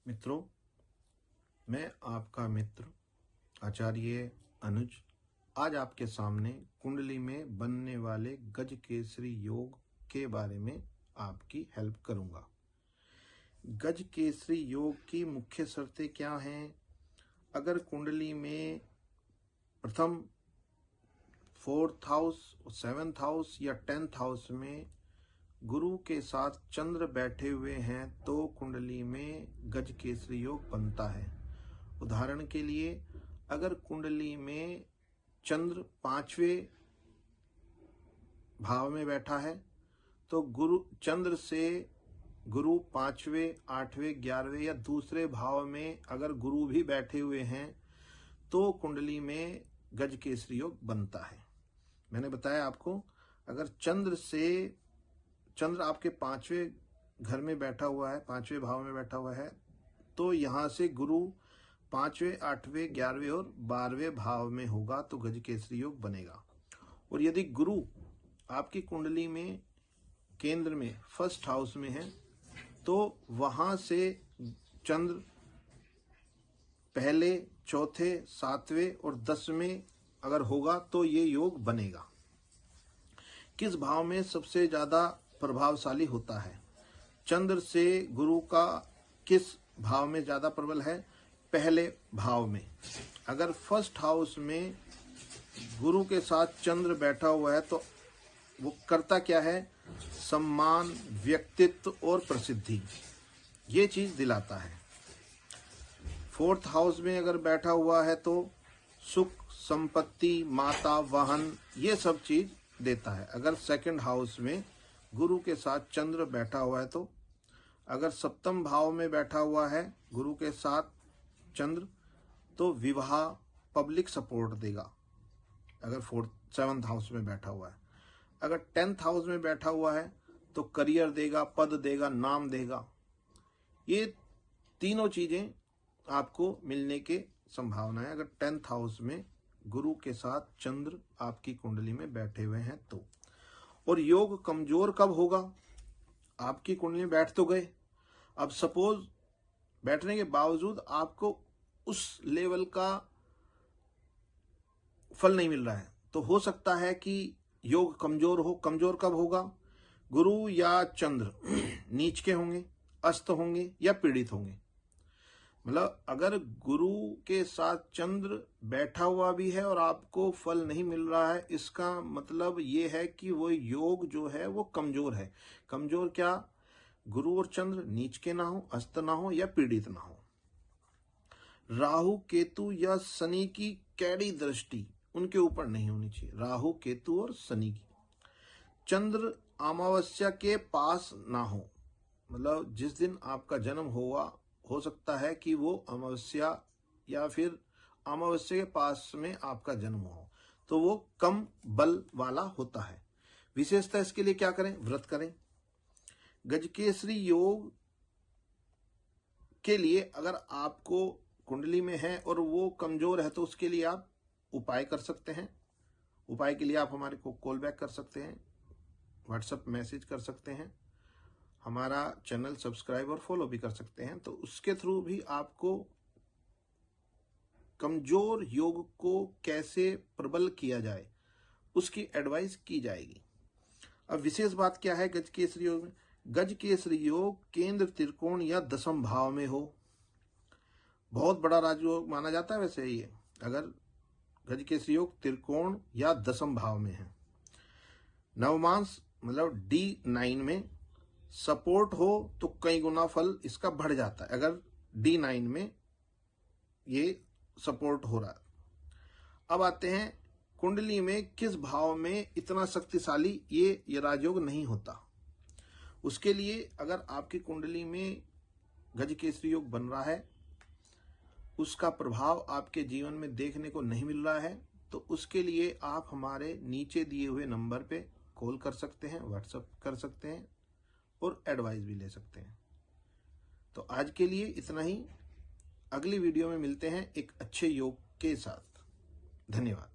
मित्रों, मैं आपका मित्र आचार्य अनुज आज आपके सामने कुंडली में बनने वाले गज केसरी योग के बारे में आपकी हेल्प करूंगा। गज केसरी योग की मुख्य शर्तें क्या हैं? अगर कुंडली में प्रथम 4th हाउस, 7th हाउस या 10th हाउस में गुरु के साथ चंद्र बैठे हुए हैं तो कुंडली में गज केसरी योग बनता है। उदाहरण के लिए, अगर कुंडली में चंद्र 5वें भाव में बैठा है तो चंद्र से गुरु 5वें, 8वें, 11वें या दूसरे भाव में अगर गुरु भी बैठे हुए हैं तो कुंडली में गज केसरी योग बनता है। मैंने बताया आपको, अगर चंद्र आपके 5वें घर में बैठा हुआ है, 5वें भाव में बैठा हुआ है, तो यहाँ से गुरु 5वें, 8वें, 11वें और 12वें भाव में होगा तो गज केसरी योग बनेगा। और यदि गुरु आपकी कुंडली में केंद्र में 1st हाउस में है तो वहां से चंद्र पहले, चौथे, 7वें और 10वें अगर होगा तो ये योग बनेगा। किस भाव में सबसे ज्यादा प्रभावशाली होता है? चंद्र से गुरु का किस भाव में ज्यादा प्रबल है? पहले भाव में। अगर 1st हाउस में गुरु के साथ चंद्र बैठा हुआ है तो वो करता क्या है? सम्मान, व्यक्तित्व और प्रसिद्धि, ये चीज दिलाता है। 4th हाउस में अगर बैठा हुआ है तो सुख, संपत्ति, माता, वाहन, ये सब चीज देता है। अगर 2nd हाउस में गुरु के साथ चंद्र बैठा हुआ है तो, अगर 7th भाव में बैठा हुआ है गुरु के साथ चंद्र तो विवाह, पब्लिक सपोर्ट देगा। अगर 7th हाउस में बैठा हुआ है, अगर 10th हाउस में बैठा हुआ है तो करियर देगा, पद देगा, नाम देगा। ये तीनों चीजें आपको मिलने के संभावना है अगर 10th हाउस में गुरु के साथ चंद्र आपकी कुंडली में बैठे हुए हैं तो। और योग कमजोर कब होगा? आपकी कुंडली में बैठ तो गए, अब सपोज बैठने के बावजूद आपको उस लेवल का फल नहीं मिल रहा है तो हो सकता है कि योग कमजोर हो। कमजोर कब होगा? गुरु या चंद्र नीच के होंगे, अस्त होंगे या पीड़ित होंगे। मतलब अगर गुरु के साथ चंद्र बैठा हुआ भी है और आपको फल नहीं मिल रहा है, इसका मतलब ये है कि वो योग जो है वो कमजोर है। कमजोर क्या? गुरु और चंद्र नीच के ना हो, अस्त ना हो या पीड़ित ना हो। राहु, केतु या शनि की कैडी दृष्टि उनके ऊपर नहीं होनी चाहिए। राहु, केतु और शनि की। चंद्र अमावस्या के पास ना हो, मतलब जिस दिन आपका जन्म हुआ हो सकता है कि वो अमावस्या या फिर अमावस्या के पास में आपका जन्म हो तो वो कम बल वाला होता है। विशेषतः इसके लिए क्या करें? व्रत करें। गजकेसरी योग के लिए अगर आपको कुंडली में है और वो कमजोर है तो उसके लिए आप उपाय कर सकते हैं। उपाय के लिए आप हमारे को कॉल बैक कर सकते हैं, व्हाट्सएप मैसेज कर सकते हैं, हमारा चैनल सब्सक्राइब और फॉलो भी कर सकते हैं। तो उसके थ्रू भी आपको कमजोर योग को कैसे प्रबल किया जाए उसकी एडवाइस की जाएगी। अब विशेष बात क्या है गज केसरी योग में? गज केसरी योग केंद्र, त्रिकोण या 10th भाव में हो। बहुत बड़ा राजयोग माना जाता है वैसे ये, अगर गज केसरी योग त्रिकोण या 10th भाव में है। नवमांश मतलब D9 में सपोर्ट हो तो कई गुना फल इसका बढ़ जाता है। अगर D9 में ये सपोर्ट हो रहा है। अब आते हैं कुंडली में किस भाव में इतना शक्तिशाली ये राजयोग नहीं होता। उसके लिए अगर आपकी कुंडली में गज केसरी योग बन रहा है, उसका प्रभाव आपके जीवन में देखने को नहीं मिल रहा है, तो उसके लिए आप हमारे नीचे दिए हुए नंबर पे कॉल कर सकते हैं, व्हाट्सएप कर सकते हैं और एडवाइस भी ले सकते हैं। तो आज के लिए इतना ही। अगली वीडियो में मिलते हैं एक अच्छे योग के साथ। धन्यवाद।